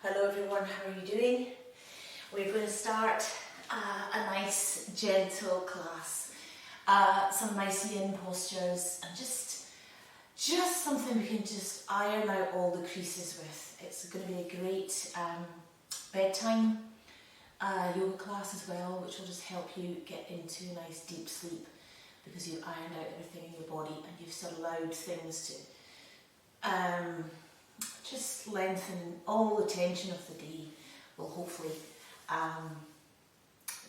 Hello everyone, how are you doing? We're going to start a nice gentle class, some nice yin postures, and just something we can just iron out all the creases with. It's going to be a great bedtime yoga class as well, which will just help you get into a nice deep sleep because you've ironed out everything in your body and you've still allowed things to just lengthen. All the tension of the day will hopefully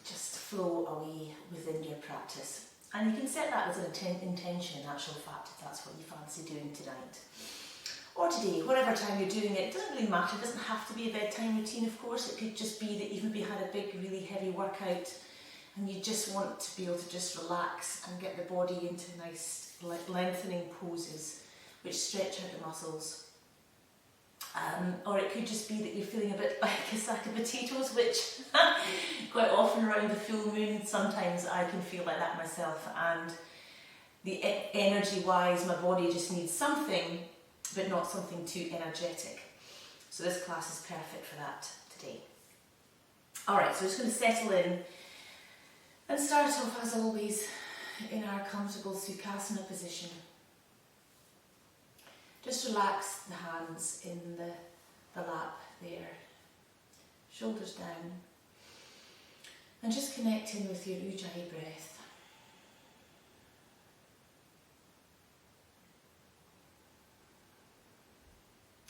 just flow away within your practice. And you can set that as an intention in actual fact if that's what you fancy doing tonight. Or today, whatever time you're doing it. It doesn't really matter, it doesn't have to be a bedtime routine of course. It could just be that even if you had a big really heavy workout and you just want to be able to just relax and get the body into nice lengthening poses which stretch out the muscles. Or it could just be that you're feeling a bit like a sack of potatoes, which quite often around the full moon, sometimes I can feel like that myself, and the energy wise my body just needs something, but not something too energetic. So this class is perfect for that today. Alright, so we're just going to settle in and start off as always in our comfortable Sukhasana position. Just relax the hands in the lap there, shoulders down, and just connecting with your Ujjayi breath.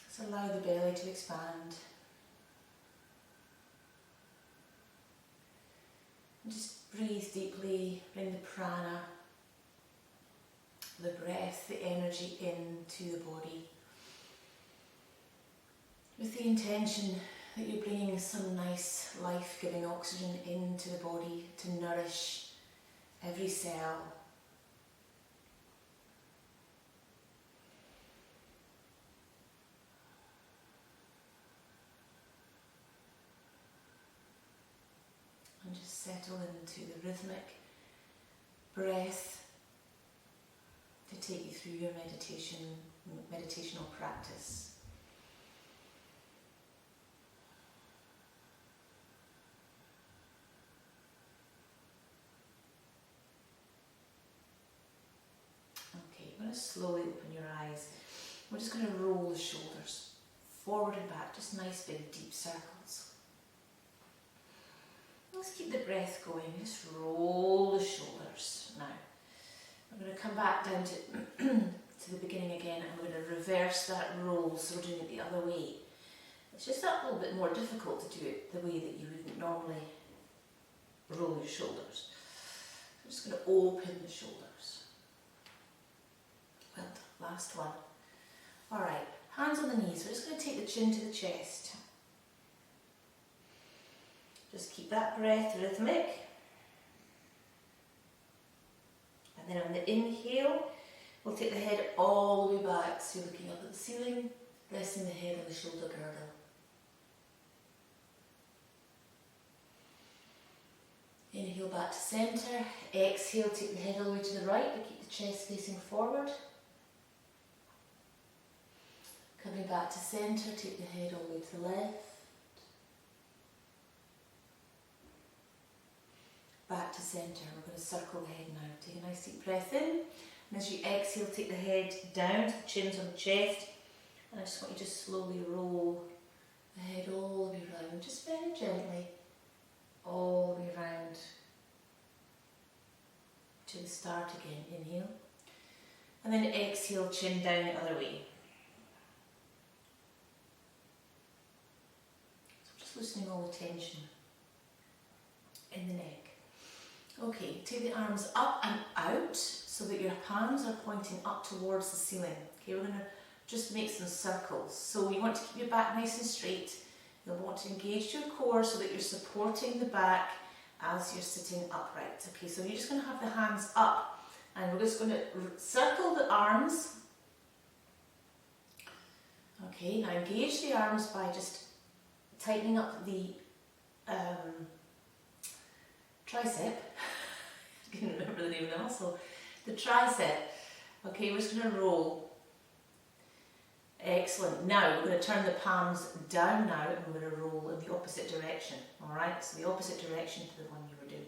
Just allow the belly to expand. And just breathe deeply, bring the prana, the breath, the energy into the body, with the intention that you're bringing some nice life-giving oxygen into the body to nourish every cell. And just settle into the rhythmic breath to take you through your meditational practice. Okay, I'm going to slowly open your eyes. We're just going to roll the shoulders forward and back, just nice big deep circles. Let's keep the breath going, just roll the shoulders now. I'm going to come back down to the beginning again. I'm going to reverse that roll, so we're doing it the other way. It's just that little bit more difficult to do it the way that you wouldn't normally roll your shoulders. I'm just going to open the shoulders. Well done. Last one. Alright, hands on the knees. We're just going to take the chin to the chest. Just keep that breath rhythmic. And then on the inhale, we'll take the head all the way back, so you're looking up at the ceiling, resting the head on the shoulder girdle. Inhale back to centre, exhale, take the head all the way to the right, but keep the chest facing forward. Coming back to centre, take the head all the way to the left. Back to centre. We're going to circle the head now. Take a nice deep breath in, and as you exhale, take the head down, chin's on the chest, and I just want you to slowly roll the head all the way round, just very gently, all the way round to the start again. Inhale, and then exhale, chin down the other way. So just loosening all the tension in the neck. Okay, take the arms up and out so that your palms are pointing up towards the ceiling. Okay, we're going to just make some circles. So you want to keep your back nice and straight. You'll want to engage your core so that you're supporting the back as you're sitting upright. Okay, so you're just going to have the hands up and we're just going to circle the arms. Okay, now engage the arms by just tightening up the tricep. I can't remember the name of the muscle. The tricep. Okay, we're just going to roll Excellent. Now we're going to turn the palms down now and we're going to roll in the opposite direction. Alright, so the opposite direction to the one you were doing.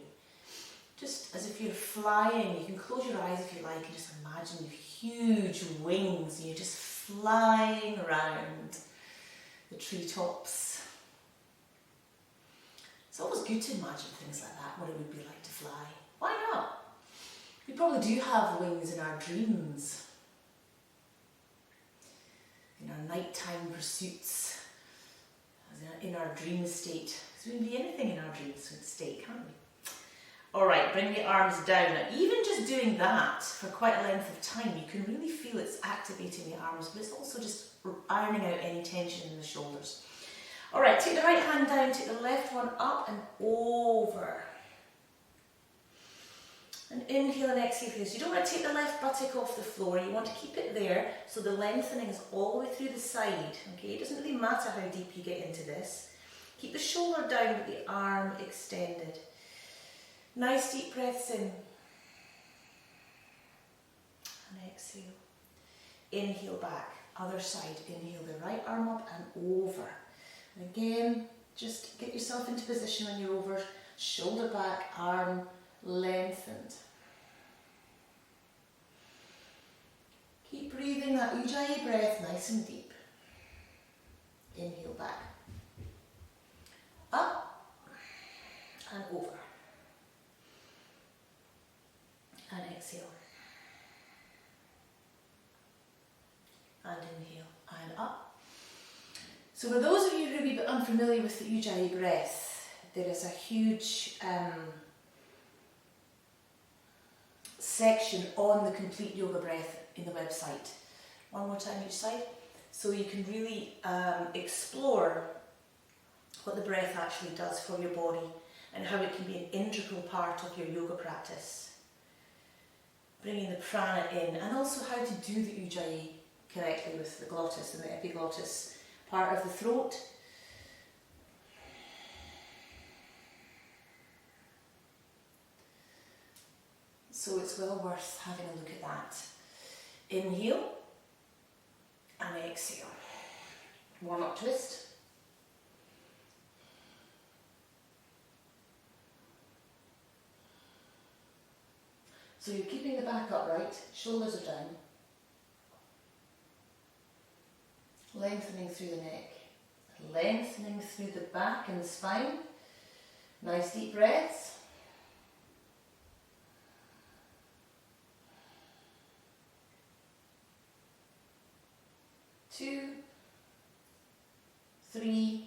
Just as if you're flying, you can close your eyes if you like and just imagine huge wings and you're just flying around the treetops. It's always good to imagine things like that, what it would be like to fly. Why not? We probably do have wings in our dreams, in our nighttime pursuits, in our dream state. So we can be anything in our dream state, can't we? Alright, bring the arms down. Now, even just doing that for quite a length of time, you can really feel it's activating the arms, but it's also just ironing out any tension in the shoulders. Alright, take the right hand down, take the left one up and over. And inhale and exhale here. So you don't want to take the left buttock off the floor, you want to keep it there so the lengthening is all the way through the side. Okay, it doesn't really matter how deep you get into this. Keep the shoulder down with the arm extended. Nice deep breaths in. And exhale. Inhale back. Other side. Inhale the right arm up and over. And again, just get yourself into position when you're over. Shoulder back, arm lengthened. Keep breathing that Ujjayi breath nice and deep. Inhale back. Up and over. And exhale. And inhale and up. So for those of you who are a wee bit unfamiliar with the Ujjayi breath, there is a huge section on the complete yoga breath in the website. One more time each side. So you can really explore what the breath actually does for your body and how it can be an integral part of your yoga practice. Bringing the prana in, and also how to do the Ujjayi correctly with the glottis and the epiglottis part of the throat. So it's well worth having a look at that. Inhale and exhale. Warm up twist. So you're keeping the back upright, shoulders are down. Lengthening through the neck. Lengthening through the back and the spine. Nice deep breaths. Two, 3,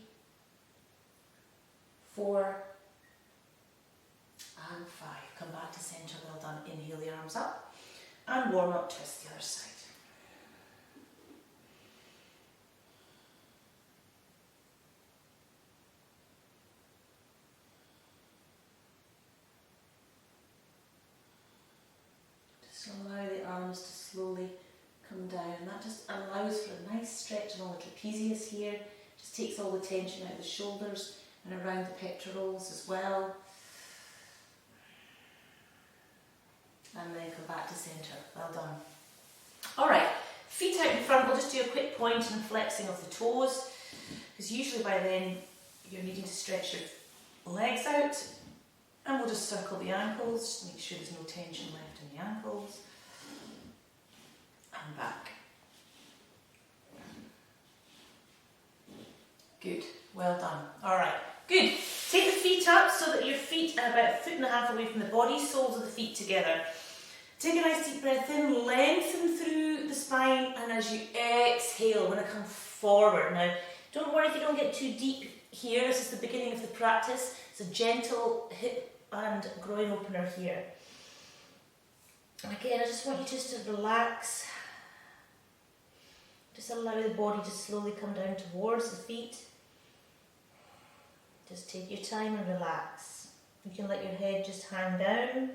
4, and 5. Come back to centre, well done. Inhale the arms up and warm up, twist the other side. Just allow the arms to slowly come down, and that just allows for a nice stretch along the trapezius here. Just takes all the tension out of the shoulders and around the pectorals as well. And then come back to centre. Well done. Alright, feet out in front. We'll just do a quick point and flexing of the toes, because usually by then you're needing to stretch your legs out. And we'll just circle the ankles, just make sure there's no tension left in the ankles. And back. Good, well done. Alright, good. Take the feet up so that your feet are about 1.5 feet away from the body, soles of the feet together. Take a nice deep breath in, lengthen through the spine, and as you exhale, we're going to come forward. Now, don't worry if you don't get too deep here, this is the beginning of the practice. It's a gentle hip and groin opener here. And again, I just want you just to relax. Just allow the body to slowly come down towards the feet. Just take your time and relax. You can let your head just hang down.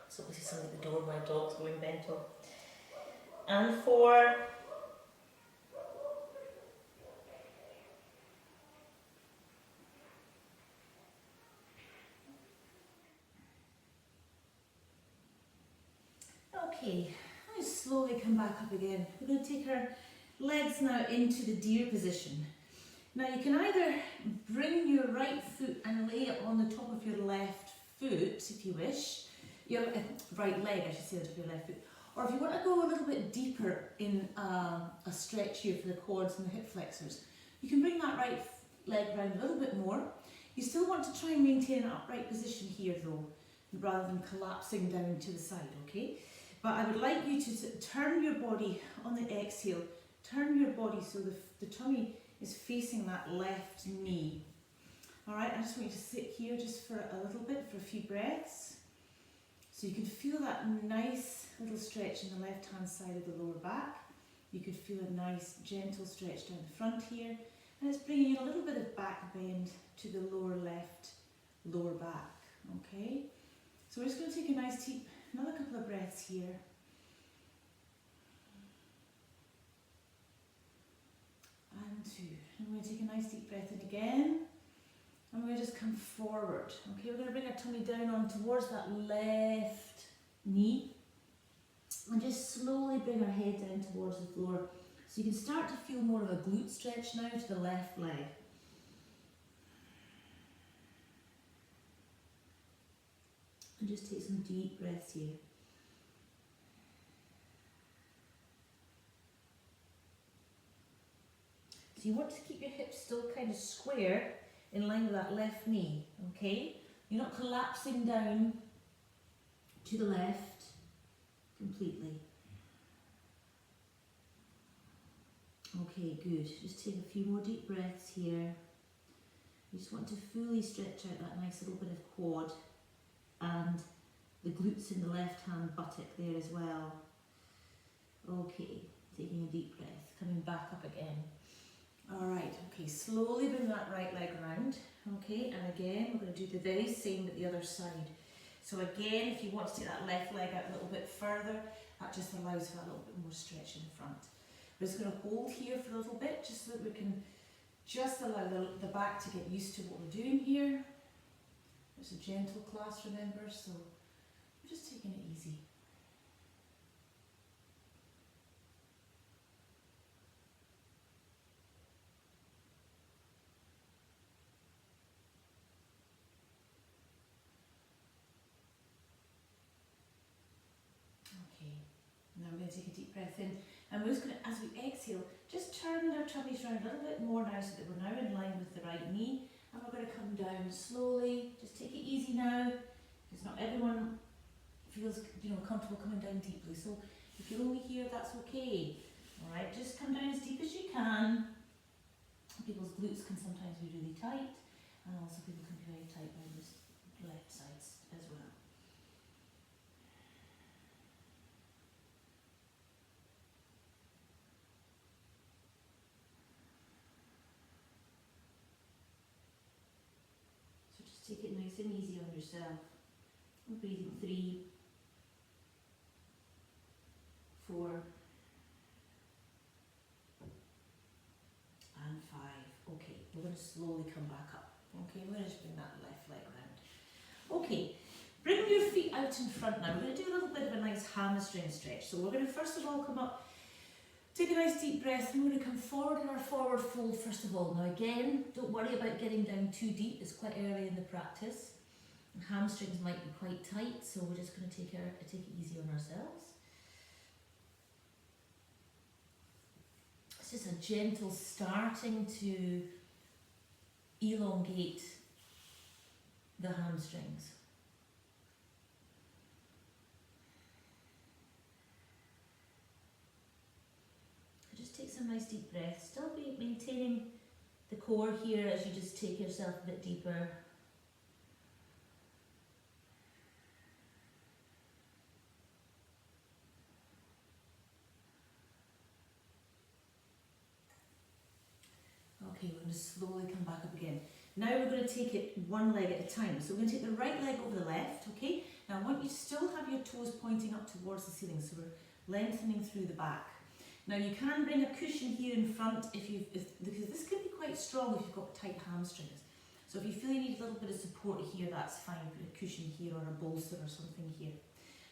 So this is something at the door, my dog's going mental. And 4. Okay, let's slowly come back up again. We're going to take our legs now into the deer position. Now you can either bring your right foot and lay it on the top of your left foot if you wish, your right leg I should say on top of your left foot, or if you want to go a little bit deeper in a stretch here for the quads and the hip flexors, you can bring that right leg round a little bit more. You still want to try and maintain an upright position here though, rather than collapsing down to the side, okay? But I would like you to turn your body on the exhale, turn your body so the tummy is facing that left knee. Alright, I just want you to sit here just for a little bit, for a few breaths. So you can feel that nice little stretch in the left hand side of the lower back. You could feel a nice gentle stretch down the front here. And it's bringing in a little bit of back bend to the lower left, lower back. Okay? So we're just going to take a nice deep, another couple of breaths here. And two. And we're going to take a nice deep breath in again. And we're going to just come forward. Okay, we're going to bring our tummy down on towards that left knee. And just slowly bring our head down towards the floor. So you can start to feel more of a glute stretch now to the left leg. And just take some deep breaths here. So you want to keep your hips still kind of square in line with that left knee, okay? You're not collapsing down to the left completely. Okay, good. Just take a few more deep breaths here. You just want to fully stretch out that nice little bit of quad and the glutes in the left hand buttock there as well. Okay, taking a deep breath, coming back up again. Alright, okay, slowly bring that right leg round. Okay, and again, we're going to do the very same with the other side. So again, if you want to take that left leg out a little bit further, that just allows for a little bit more stretch in the front. We're just going to hold here for a little bit, just so that we can just allow the back to get used to what we're doing here. It's a gentle class, remember, so we're just taking it easy. Okay, now we're going to take a deep breath in, and we're just going to, as we exhale, just turn our tummies around a little bit more now so that we're now in line with the right knee. And we're going to come down slowly. Just take it easy now, because not everyone feels, comfortable coming down deeply. So if you're only here, that's okay. All right, just come down as deep as you can. People's glutes can sometimes be really tight, and also people can be very tight on the left sides as well. Take it nice and easy on yourself. I'm breathing 3, 4, and 5. Okay, we're going to slowly come back up. Okay, we're going to just bring that left leg round. Okay, bring your feet out in front now. We're going to do a little bit of a nice hamstring stretch. So we're going to first of all come up, take a nice deep breath, and we're going to come forward in our forward fold first of all. Now again, don't worry about getting down too deep, it's quite early in the practice. And hamstrings might be quite tight, so we're just going to take it easy on ourselves. It's just a gentle starting to elongate the hamstrings. Take some nice deep breaths. Still be maintaining the core here as you just take yourself a bit deeper. Okay, we're going to slowly come back up again. Now we're going to take it one leg at a time. So we're going to take the right leg over the left, okay? Now I want you to still have your toes pointing up towards the ceiling, so we're lengthening through the back. Now you can bring a cushion here in front because this can be quite strong if you've got tight hamstrings. So if you feel you need a little bit of support here, that's fine. Put a cushion here or a bolster or something here.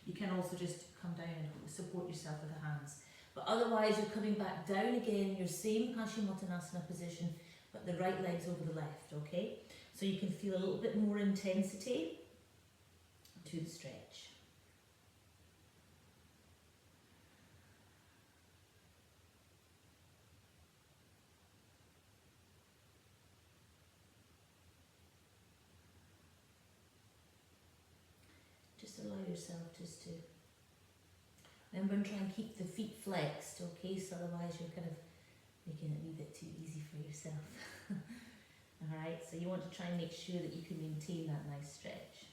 You can also just come down and support yourself with the hands. But otherwise you're coming back down again in your same Paschimottanasana position, but the right leg's over the left, okay? So you can feel a little bit more intensity to the stretch. Just allow yourself just to remember and try and keep the feet flexed, okay? So otherwise you're kind of making it a wee bit too easy for yourself. Alright, so you want to try and make sure that you can maintain that nice stretch.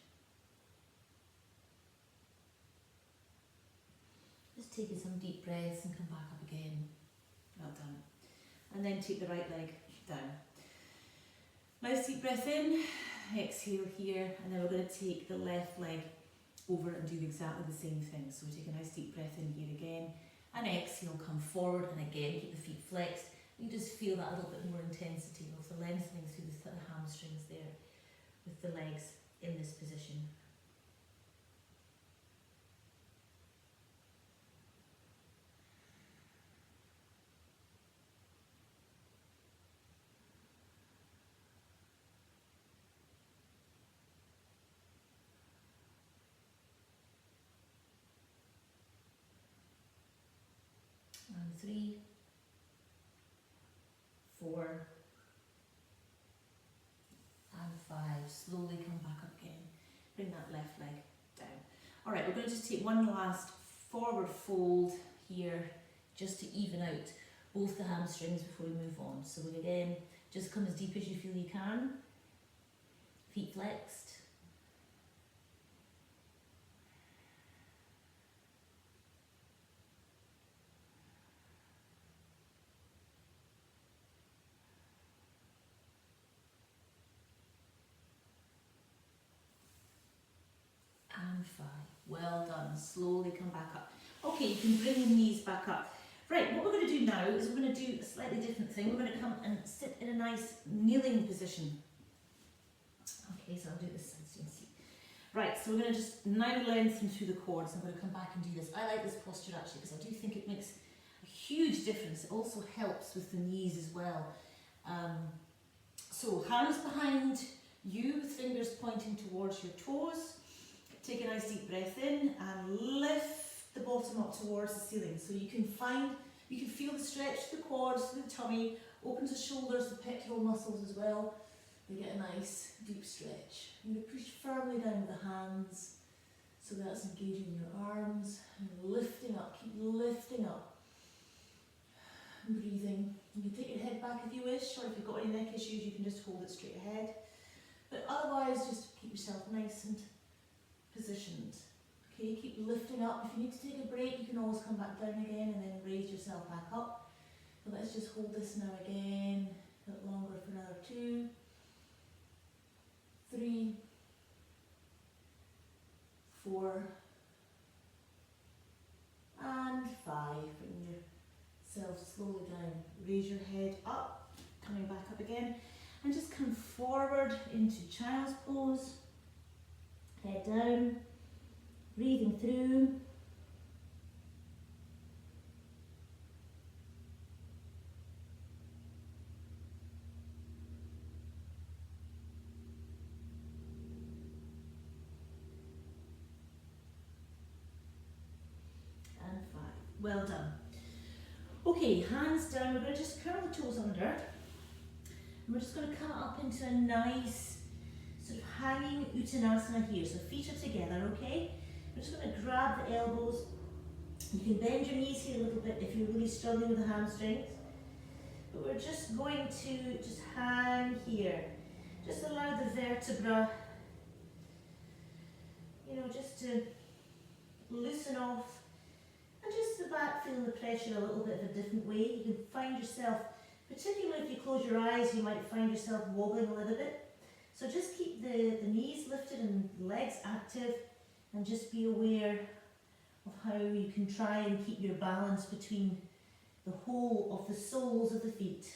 Just taking some deep breaths and come back up again. Well done. And then take the right leg down. Nice deep breath in, exhale here, and then we're going to take the left leg over and do exactly the same thing. So we take a nice deep breath in here again, and exhale, come forward, and again keep the feet flexed. You just feel that a little bit more intensity of the lengthening through the hamstrings there with the legs in this position. And 3, 4, and 5. Slowly come back up again. Bring that left leg down. Alright, we're going to just take one last forward fold here, just to even out both the hamstrings before we move on. So again, just come as deep as you feel you can. Feet flexed. And 5. Well done. Slowly come back up. Okay, you can bring your knees back up. Right, what we're going to do now is we're going to do a slightly different thing. We're going to come and sit in a nice kneeling position. Okay, so I'll do this so you can see. Right, so we're going to just now lengthen through the quads. I'm going to come back and do this. I like this posture actually because I do think it makes a huge difference. It also helps with the knees as well. So hands behind you with fingers pointing towards your toes. Take a nice deep breath in and lift the bottom up towards the ceiling. So you can feel the stretch to the quads, to the tummy, opens the shoulders, the pectoral muscles as well. You get a nice deep stretch. You're going to push firmly down with the hands. So that's engaging your arms and lifting up, keep lifting up. And breathing. You can take your head back if you wish, or if you've got any neck issues you can just hold it straight ahead. But otherwise just keep yourself nice and positioned. Okay, keep lifting up. If you need to take a break, you can always come back down again and then raise yourself back up. But let's just hold this now again, a bit longer for another 2, 3, 4, and 5. Bring yourself slowly down. Raise your head up, coming back up again, and just come forward into child's pose. Head down, breathing through. And 5. Well done. Okay, hands down. We're going to just curl the toes under. And we're just going to come up into a nice sort of hanging Uttanasana here. So feet are together, okay? We're just going to grab the elbows. You can bend your knees here a little bit if you're really struggling with the hamstrings. But we're just going to just hang here. Just allow the vertebra, just to loosen off. And just the back feeling the pressure a little bit of a different way. You can find yourself, particularly if you close your eyes, you might find yourself wobbling a little bit. So just keep the knees lifted and the legs active, and just be aware of how you can try and keep your balance between the whole of the soles of the feet.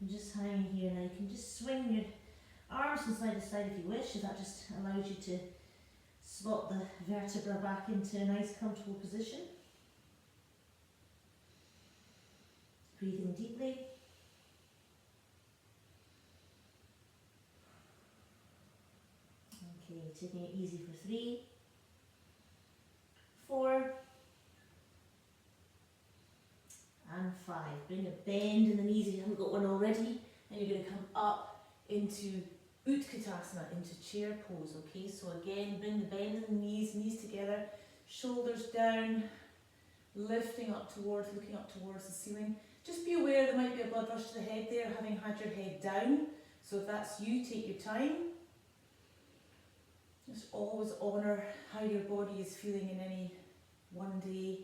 And just hanging here now, you can just swing your Arms from side to side if you wish, so that just allows you to slot the vertebra back into a nice comfortable position. Breathing deeply. Okay, taking it easy for 3, 4, and 5. Bring a bend in the knees if you haven't got one already, and you're going to come up into Utkatasana, into chair pose, okay? So again, bring the bend in the knees, knees together, shoulders down, lifting up towards, looking up towards the ceiling. Just be aware there might be a blood rush to the head there, having had your head down. So if that's you, take your time. Just always honour how your body is feeling in any one day,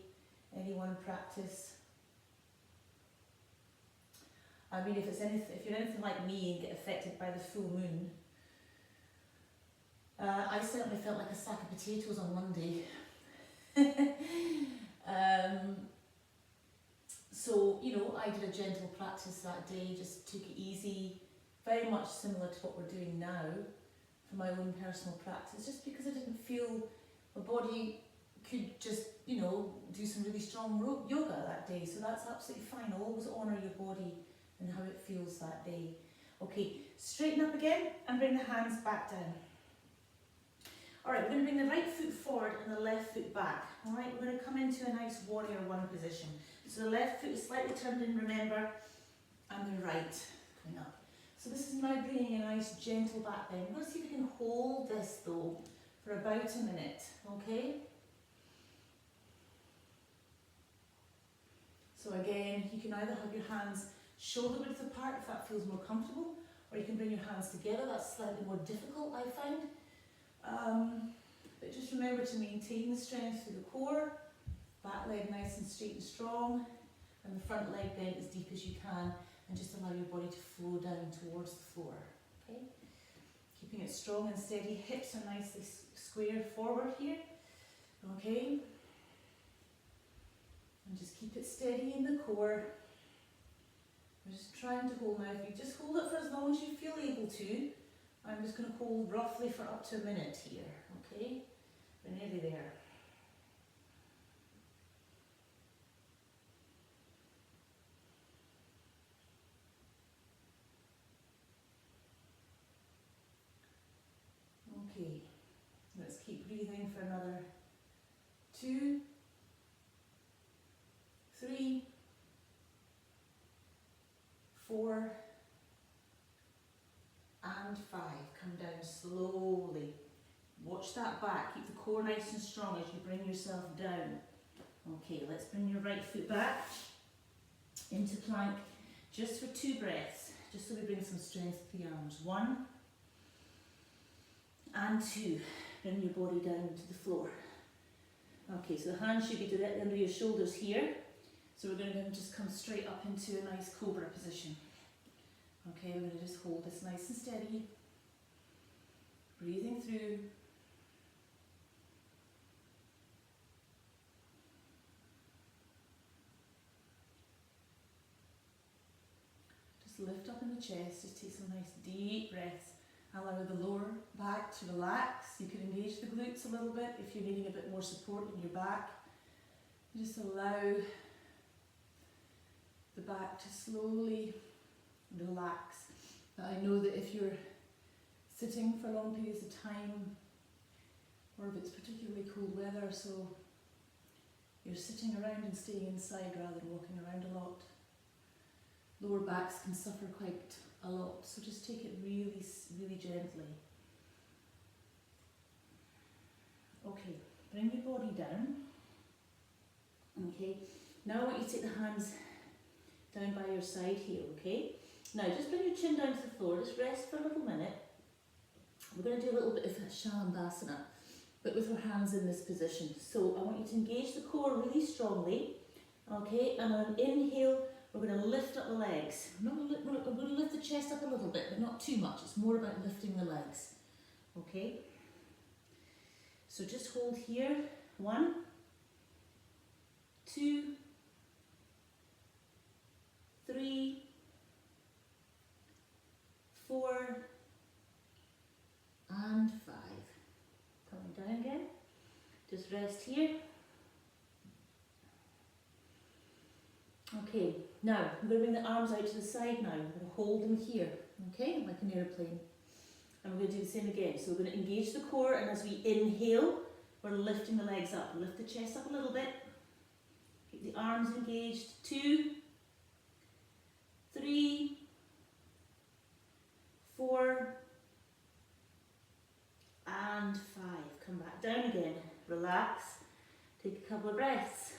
any one practice. I mean, if you're anything like me and get affected by the full moon, I certainly felt like a sack of potatoes on Monday. So, you know, I did a gentle practice that day, just took it easy, very much similar to what we're doing now for my own personal practice, just because I didn't feel my body could just, you know, do some really strong yoga that day. So that's absolutely fine. Always honour your body and how it feels that day. Okay, straighten up again and bring the hands back down. Alright, we're going to bring the right foot forward and the left foot back. Alright, we're going to come into a nice warrior one position. So the left foot is slightly turned in, remember, and the right coming up. So this is now bringing a nice gentle back bend. We're going to see if we can hold this though for about a minute, okay? So again, you can either have your hands shoulder width apart if that feels more comfortable, or you can bring your hands together. That's slightly more difficult, I find. But just remember to maintain the strength through the core, back leg nice and straight and strong, and the front leg bent as deep as you can, and just allow your body to flow down towards the floor. Okay? Keeping it strong and steady, hips are nicely squared forward here. Okay? And just keep it steady in the core. We're just trying to hold now. If you just hold it for as long as you feel able to, I'm just going to hold roughly for up to a minute here. Okay? We're nearly there. Okay, let's keep breathing for another 2, 3, 4, and 5. Come down slowly. Watch that back. Keep the core nice and strong as you bring yourself down. Okay, let's bring your right foot back into plank just for 2 breaths, just so we bring some strength to the arms. 1 and 2. Bring your body down to the floor. Okay, so the hands should be directly under your shoulders here. So we're going to just come straight up into a nice cobra position. Okay, we're going to just hold this nice and steady. Breathing through. Just lift up in the chest, just take some nice deep breaths. Allow the lower back to relax. You can engage the glutes a little bit if you're needing a bit more support in your back. Just allow the back to slowly relax. I know that if you're sitting for long periods of time, or if it's particularly cold weather, so you're sitting around and staying inside rather than walking around a lot, lower backs can suffer quite a lot, so just take it really, really gently. Okay, bring your body down. Okay, now I want you to take the hands down by your side here, okay? Now just bring your chin down to the floor, just rest for a little minute. We're going to do a little bit of Shalabhasana, but with our hands in this position. So I want you to engage the core really strongly, okay? And on an inhale, we're going to lift up the legs. We're going to lift the chest up a little bit, but not too much. It's more about lifting the legs, okay? So just hold here. 1, 2, 3, 4, Just rest here. Okay, now I'm going to bring the arms out to the side now. I'm going to hold them here, okay, like an aeroplane. And we're going to do the same again. So we're going to engage the core, and as we inhale, we're lifting the legs up. Lift the chest up a little bit. Keep the arms engaged. 2, 3, 4, and 5. Come back down again. Relax. Take a couple of breaths.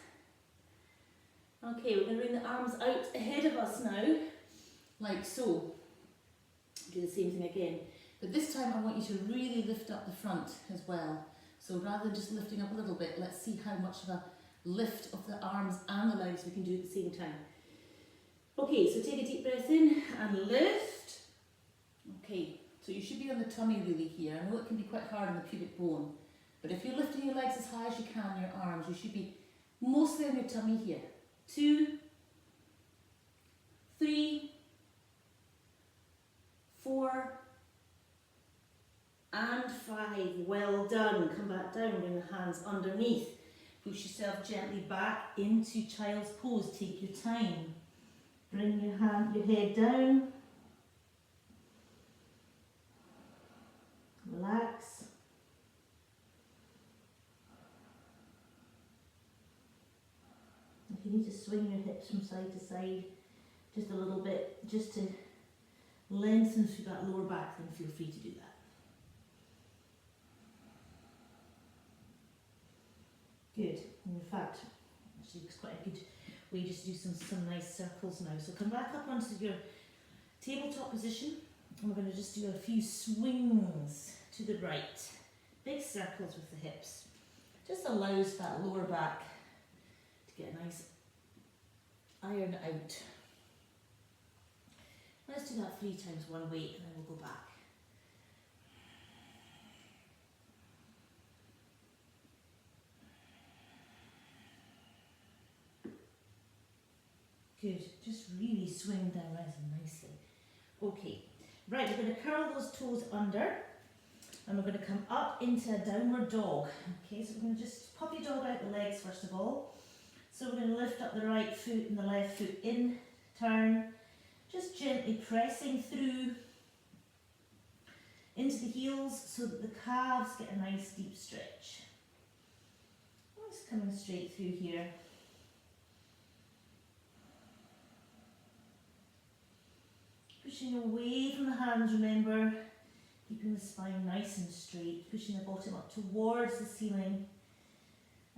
Okay, we're going to bring the arms out ahead of us now, like so. Do the same thing again. But this time I want you to really lift up the front as well. So rather than just lifting up a little bit, let's see how much of a lift of the arms and the legs we can do at the same time. Okay, so take a deep breath in and lift. Okay, so you should be on the tummy really here. I know it can be quite hard on the pubic bone, but if you're lifting your legs as high as you can, your arms, you should be mostly on your tummy here. 2, 3, 4, and 5. Well done. Come back down, bring the hands underneath. Push yourself gently back into child's pose. Take your time. Bring your head down. Relax. If you need to swing your hips from side to side just a little bit, just to lengthen through that lower back, then feel free to do that. Good. In fact, actually it's quite a good way just to do some nice circles now. So come back up onto your tabletop position, and we're going to just do a few swings to the right. Big circles with the hips. Just allows that lower back to get a nice iron out. Let's do that 3 times one weight, and then we'll go back. Good, just really swing down nice and nicely. Okay, right, we're going to curl those toes under, and we're going to come up into a downward dog. Okay, so we're going to just puppy dog out the legs first of all. So we're going to lift up the right foot and the left foot in, turn, just gently pressing through into the heels so that the calves get a nice deep stretch. Just coming straight through here. Pushing away from the hands, remember, keeping the spine nice and straight, pushing the bottom up towards the ceiling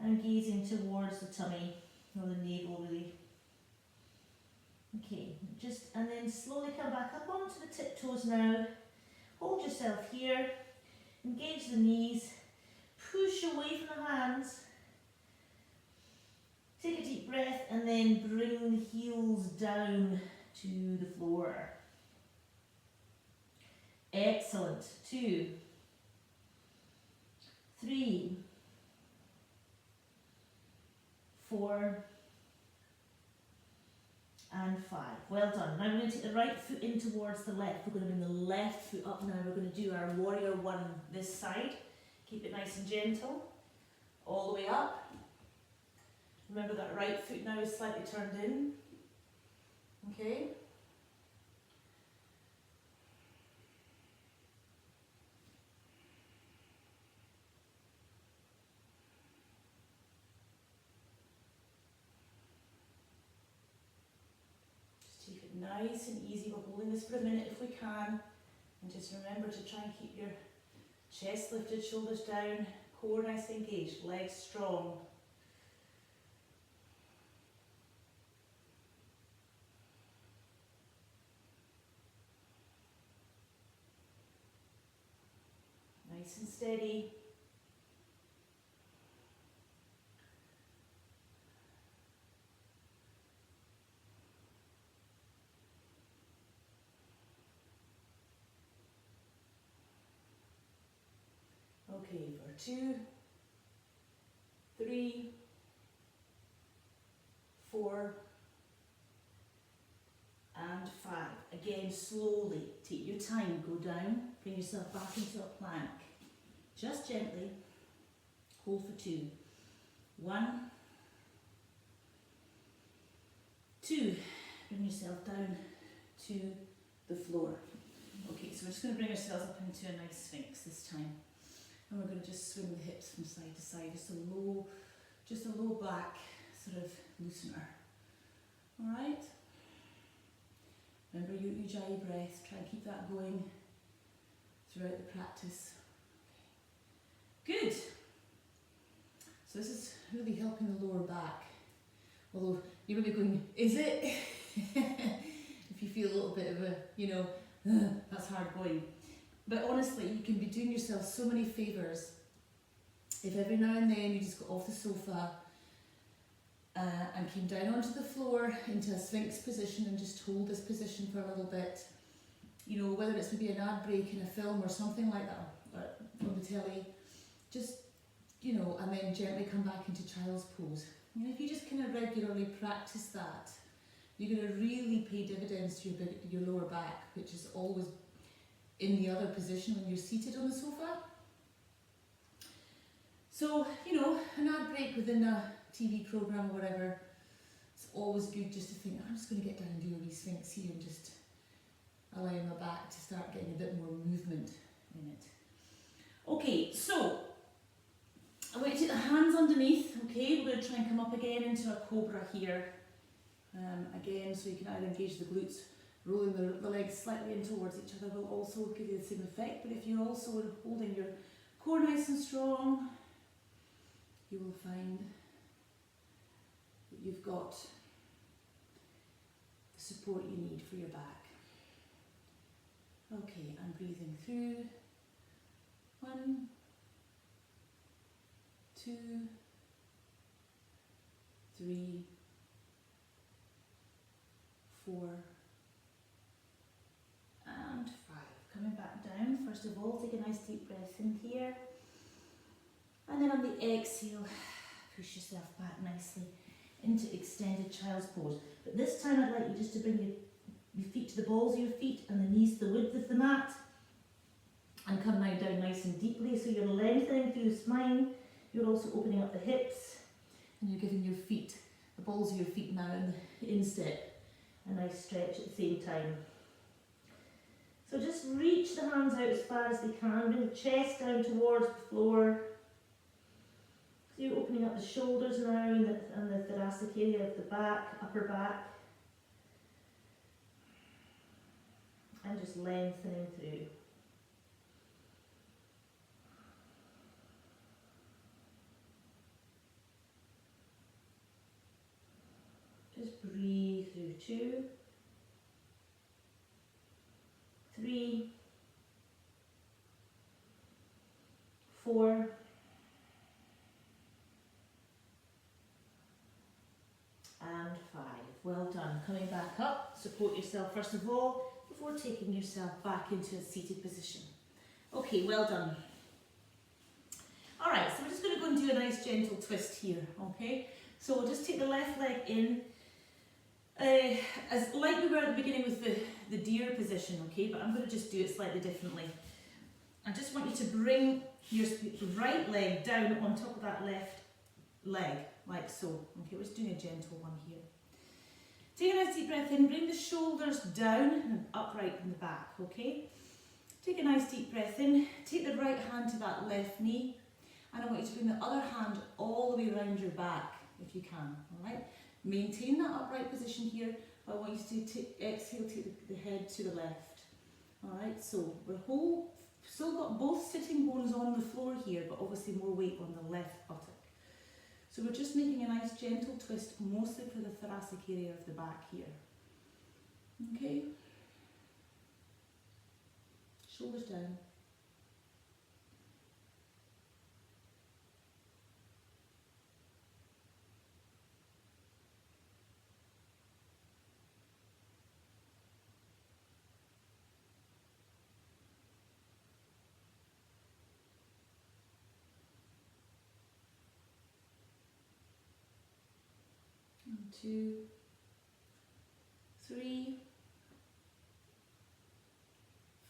and gazing towards the tummy, or the navel really. Okay, and then slowly come back up onto the tiptoes now. Hold yourself here, engage the knees, push away from the hands. Take a deep breath and then bring the heels down to the floor. Excellent. 2, 3, 4, and 5. Well done. Now we're going to take the right foot in towards the left. We're going to bring the left foot up now. We're going to do our warrior 1 this side. Keep it nice and gentle. All the way up. Remember that right foot now is slightly turned in. Okay. Nice and easy. We're holding this for a minute if we can, and just remember to try and keep your chest lifted, shoulders down, core nice and engaged, legs strong. Nice and steady. Okay, for 2, 3, 4, and 5. Again, slowly, take your time, go down, bring yourself back into a plank. Just gently, hold for 2. 1, 2. Bring yourself down to the floor. Okay, so we're just going to bring ourselves up into a nice sphinx this time. And we're going to just swing the hips from side to side, just a low back sort of loosener. Alright? Remember your ujjayi breath, try and keep that going throughout the practice. Okay. Good. So this is really helping the lower back. Although you may be going, is it? If you feel a little bit of a, that's hard going. But honestly, you can be doing yourself so many favours if every now and then you just got off the sofa and came down onto the floor into a sphinx position and just hold this position for a little bit. You know, whether it's maybe an ad break in a film or something like that, or on the telly, just, and then gently come back into child's pose. If you just kind of regularly practice that, you're going to really pay dividends to your lower back, which is always in the other position when you're seated on the sofa. So, an ad break within a TV programme or whatever, it's always good just to think, I'm just going to get down and do a wee sphinx here and just allowing my back to start getting a bit more movement in it. Okay, so I want you to take the hands underneath, okay? We're going to try and come up again into a cobra here. Again, so you can either engage the glutes, rolling the legs slightly in towards each other will also give you the same effect, but if you're also holding your core nice and strong, you will find that you've got the support you need for your back. Okay, I'm breathing through. 1, 2, 3, 4, and 5. Coming back down, first of all, take a nice deep breath in here. And then on the exhale, push yourself back nicely into extended child's pose. But this time I'd like you just to bring your feet to the balls of your feet and the knees to the width of the mat. And come now down nice and deeply, so you're lengthening through the spine. You're also opening up the hips. And you're giving your feet, the balls of your feet now in the instep, a nice stretch at the same time. So just reach the hands out as far as they can, bring the chest down towards the floor. So you're opening up the shoulders now and the thoracic area of the back, upper back. And just lengthening through. Just breathe through. 2, 3, 4, and 5. Well done. Coming back up, support yourself first of all before taking yourself back into a seated position. Okay, well done. Alright, so we're just going to go and do a nice gentle twist here, okay? So we'll just take the left leg in, as like we were at the beginning with the deer position, okay? But I'm going to just do it slightly differently. I just want you to bring your right leg down on top of that left leg, like so. Okay, we're just doing a gentle one here. Take a nice deep breath in, bring the shoulders down and upright in the back, okay? Take a nice deep breath in, take the right hand to that left knee, and I want you to bring the other hand all the way around your back, if you can, alright? Maintain that upright position here, but I want you to exhale, take the head to the left. Alright, so we're still got both sitting bones on the floor here, but obviously more weight on the left buttock. So we're just making a nice gentle twist, mostly for the thoracic area of the back here. Okay? Shoulders down. And 2, 3,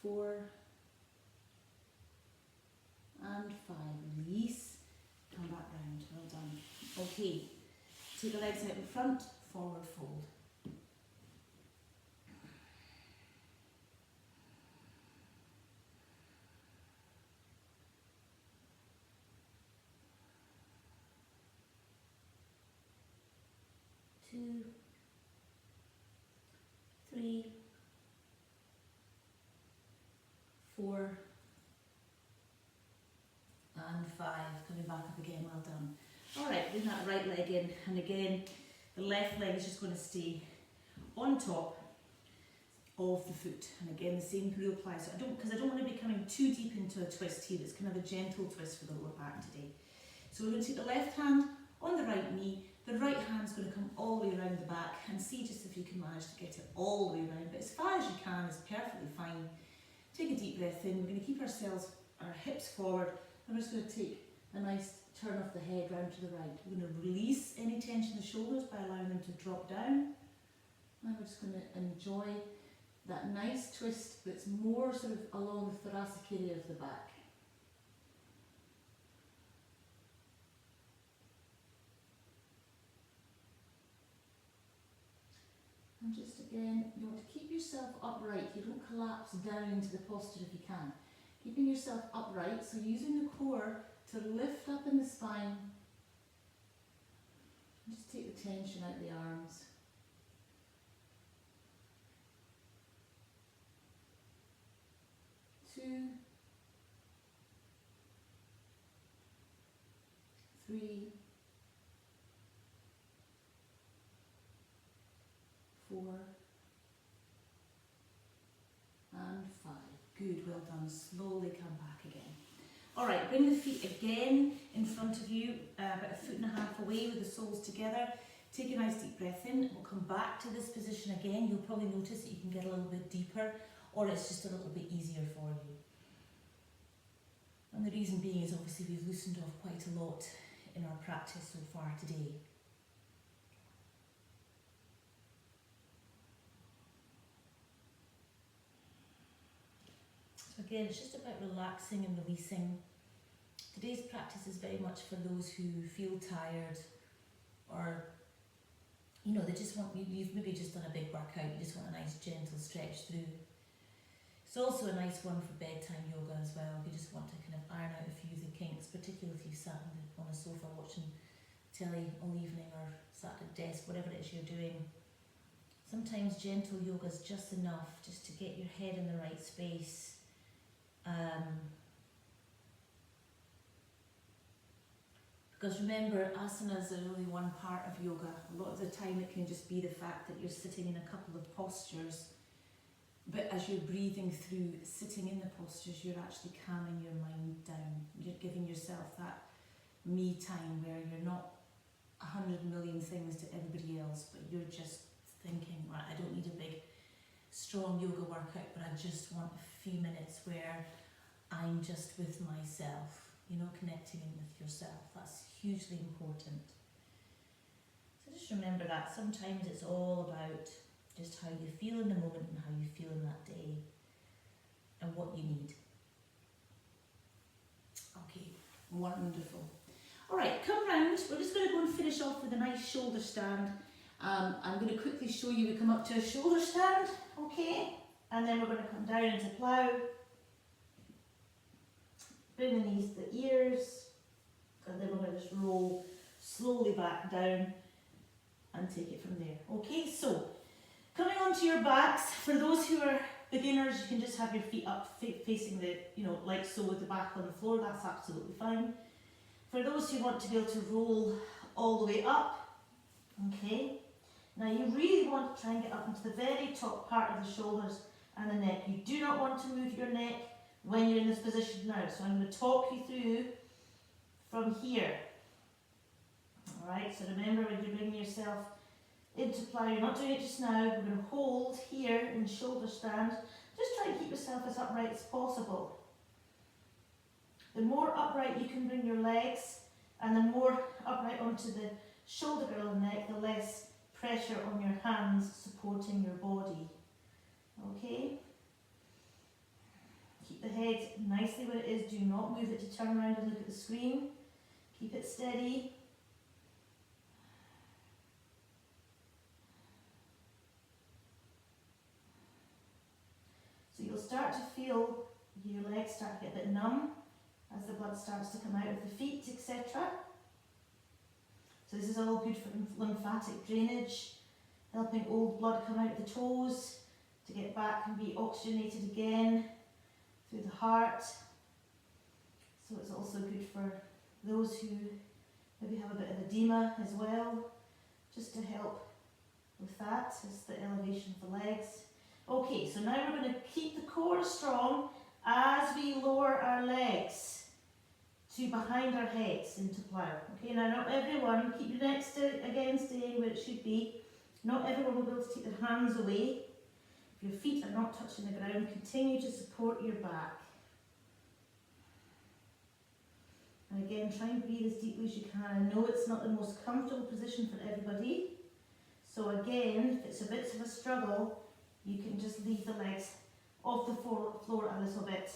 4, and 5. Release. Come Okay, take the legs out in front, forward fold. Two, three, four, and five. Coming back up again, well done. Alright, bring that right leg in, and again, the left leg is just going to stay on top of the foot. And again, the same rule applies. So because I don't want to be coming too deep into a twist here. It's kind of a gentle twist for the lower back today. So we're going to take the left hand on the right knee. The right hand's going to come all the way around the back, and see just if you can manage to get it all the way around. But as far as you can is perfectly fine. Take a deep breath in. We're going to keep our hips forward, and we're just going to take a nice turn of the head round to the right. We're going to release any tension in the shoulders by allowing them to drop down. And we're just going to enjoy that nice twist that's more sort of along the thoracic area of the back. And just again, you want to keep yourself upright. You don't collapse down into the posture if you can. Keeping yourself upright, so using the core to lift up in the spine. And just take the tension out of the arms. Two, three, four, and five. Good, well done. Slowly come back again. Alright, bring the feet again in front of you, about 1.5 feet away with the soles together. Take a nice deep breath in. We'll come back to this position again. You'll probably notice that you can get a little bit deeper, or it's just a little bit easier for you. And the reason being is obviously we've loosened off quite a lot in our practice so far today. So again, it's just about relaxing and releasing. Today's practice is very much for those who feel tired, or they just want, you've maybe just done a big workout, you just want a nice gentle stretch through. It's also a nice one for bedtime yoga as well. You just want to kind of iron out a few of the kinks, particularly if you've sat on a sofa watching telly all evening, or sat at a desk, whatever it is you're doing. Sometimes gentle yoga is just enough just to get your head in the right space. Because remember, asanas are only one part of yoga. A lot of the time it can just be the fact that you're sitting in a couple of postures. But as you're breathing through sitting in the postures, you're actually calming your mind down. You're giving yourself that me time where you're not 100 million things to everybody else, but you're just thinking, right, I don't need a big, strong yoga workout, but I just want a few minutes where I'm just with myself, connecting in with yourself. That's hugely important. So just remember that sometimes it's all about just how you feel in the moment and how you feel in that day and what you need. Okay, wonderful. Alright, come round. We're just going to go and finish off with a nice shoulder stand. I'm going to quickly show you, we come up to a shoulder stand, okay? And then we're going to come down into plough. Bring the knees to the ears. And then we're going to just roll slowly back down and take it from there. Okay, so coming onto your backs, for those who are beginners, you can just have your feet up facing the, like so, with the back on the floor. That's absolutely fine. For those who want to be able to roll all the way up, okay. Now you really want to try and get up into the very top part of the shoulders and the neck. You do not want to move your neck when you're in this position now. So I'm going to talk you through from here. Alright, so remember when you're bringing yourself into plough, you're not doing it just now. We're going to hold here in shoulder stand. Just try and keep yourself as upright as possible. The more upright you can bring your legs, and the more upright onto the shoulder girdle and neck, the less pressure on your hands supporting your body. Okay? Keep the head nicely where it is. Do not move it to turn around and look at the screen. Keep it steady. start to feel your legs start to get a bit numb as the blood starts to come out of the feet, etc. So this is all good for lymphatic drainage, helping old blood come out of the toes to get back and be oxygenated again through the heart. So it's also good for those who maybe have a bit of edema as well, just to help with that. It's the elevation of the legs. Okay, so now we're going to keep the core strong as we lower our legs to behind our heads into plough. Okay, now not everyone, keep your neck again staying where it should be. Not everyone will be able to take their hands away. If your feet are not touching the ground, continue to support your back. And again, try and breathe as deeply as you can. I know it's not the most comfortable position for everybody. So again, if it's a bit of a struggle, you can just leave the legs off the floor a little bit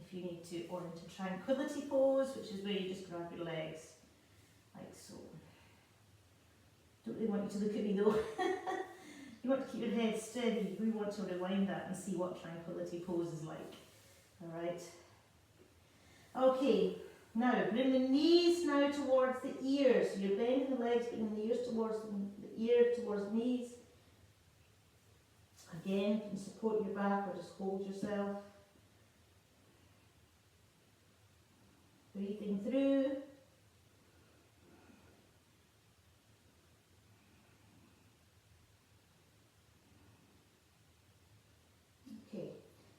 if you need to, or into tranquility pose, which is where you just grab your legs, like so. Don't really want you to look at me though. You want to keep your head steady. We want to rewind that and see what tranquility pose is like. Alright. Okay, now bring the knees now towards the ears. So you're bending the legs, bringing the ears towards the ear, towards the knees. Again, you can support your back or just hold yourself. Breathing through. Okay,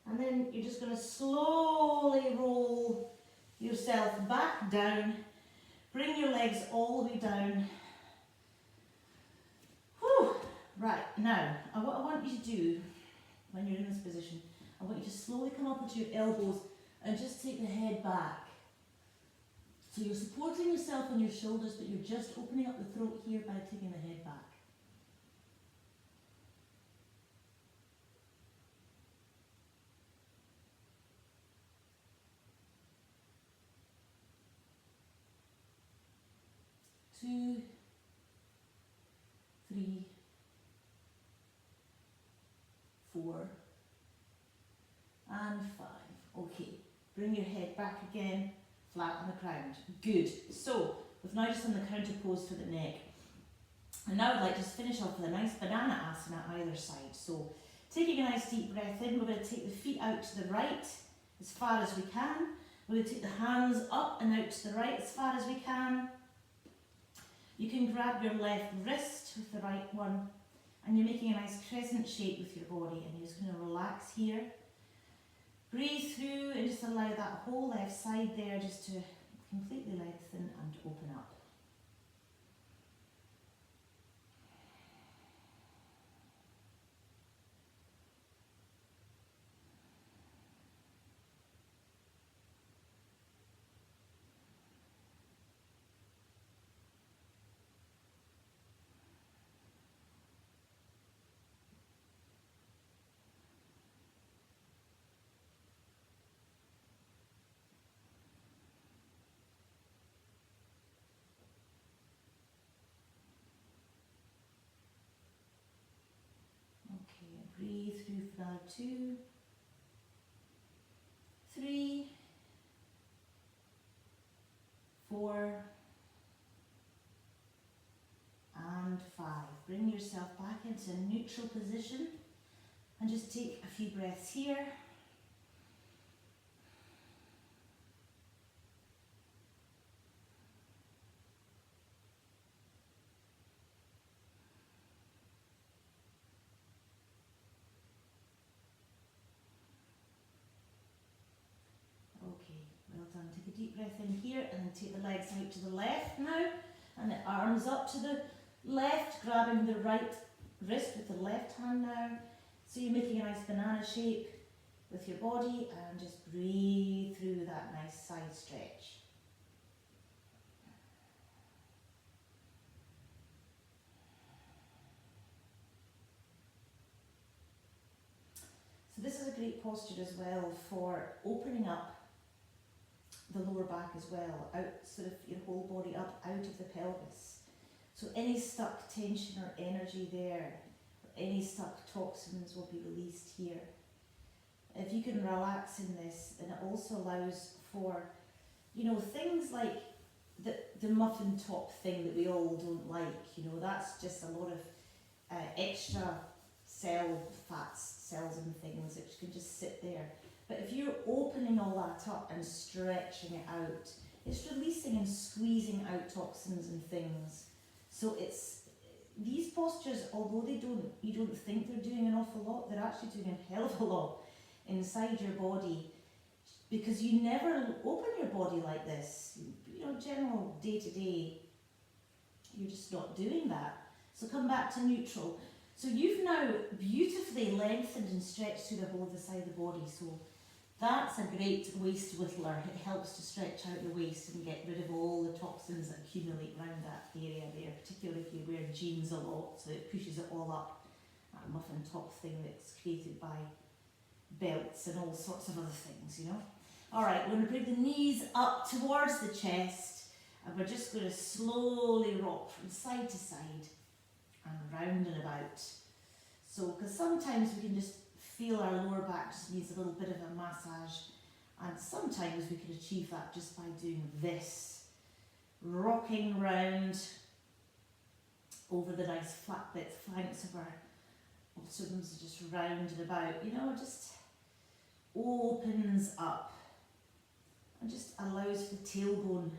and then you're just going to slowly roll yourself back down. Bring your legs all the way down. Whew. Right, now, what I want you to do when you're in this position, I want you to slowly come up onto your elbows and just take the head back. So you're supporting yourself on your shoulders, but you're just opening up the throat here by taking the head back. Two, three, four, and five. Okay, bring your head back again, flat on the ground. Good. So, we've now just done the counter pose for the neck. And now I'd like to just finish off with a nice banana asana either side. So, taking a nice deep breath in, we're going to take the feet out to the right as far as we can. We're going to take the hands up and out to the right as far as we can. You can grab your left wrist with the right one, and you're making a nice crescent shape with your body, and you're just going to relax here. Breathe through and just allow that whole left side there just to completely lengthen and open up. Breathe through for another 2, 3, 4, and 5. Bring yourself back into a neutral position and just take a few breaths here. Take a deep breath in here and then take the legs out to the left now, and the arms up to the left, grabbing the right wrist with the left hand now. So you're making a nice banana shape with your body, and just breathe through that nice side stretch. So this is a great posture as well for opening up the lower back as well, out sort of your whole body up out of the pelvis. So any stuck tension or energy there, or any stuck toxins will be released here. if you can relax in this, then it also allows for, things like the muffin top thing that we all don't like, that's just a lot of extra cells and things which can just sit there. But if you're opening all that up and stretching it out, it's releasing and squeezing out toxins and things. So these postures, although you don't think they're doing an awful lot, they're actually doing a hell of a lot inside your body, because you never open your body like this. General day to day, you're just not doing that. So come back to neutral. So you've now beautifully lengthened and stretched through the whole of the side of the body. So that's a great waist whittler. It helps to stretch out the waist and get rid of all the toxins that accumulate around that area there, particularly if you wear jeans a lot, so it pushes it all up. That muffin top thing that's created by belts and all sorts of other things, Alright, we're going to bring the knees up towards the chest, and we're just going to slowly rock from side to side and round and about. So, because sometimes we can just feel our lower back just needs a little bit of a massage, and sometimes we can achieve that just by doing this, rocking round over the nice flat flanks of our bottoms, just round and about, just opens up and just allows for the tailbone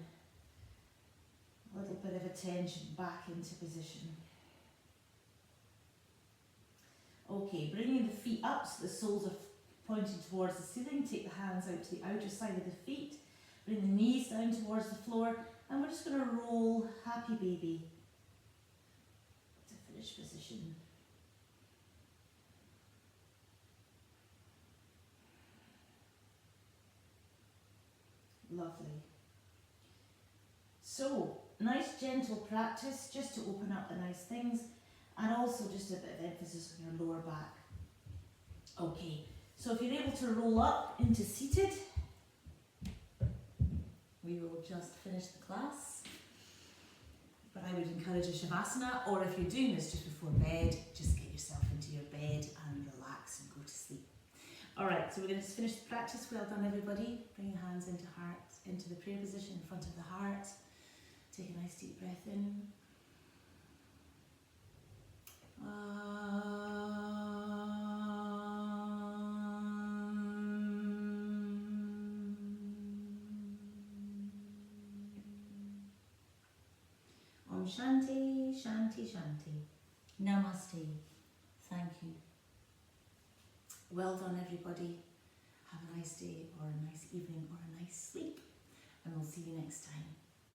a little bit of attention back into position. Okay, bringing the feet up so the soles are pointing towards the ceiling. Take the hands out to the outer side of the feet. Bring the knees down towards the floor, and we're just going to roll happy baby to finish position. Lovely. So, nice gentle practice just to open up the nice things, and also just a bit of emphasis on your lower back. Okay, so if you're able to roll up into seated, we will just finish the class. But I would encourage a Shavasana, or if you're doing this just before bed, just get yourself into your bed and relax and go to sleep. Alright, so we're going to just finish the practice. Well done everybody. Bring your hands into the prayer position in front of the heart. Take a nice deep breath in. Om Shanti, Shanti, Shanti. Namaste. Thank you. Well done everybody. Have a nice day or a nice evening or a nice sleep, and we'll see you next time.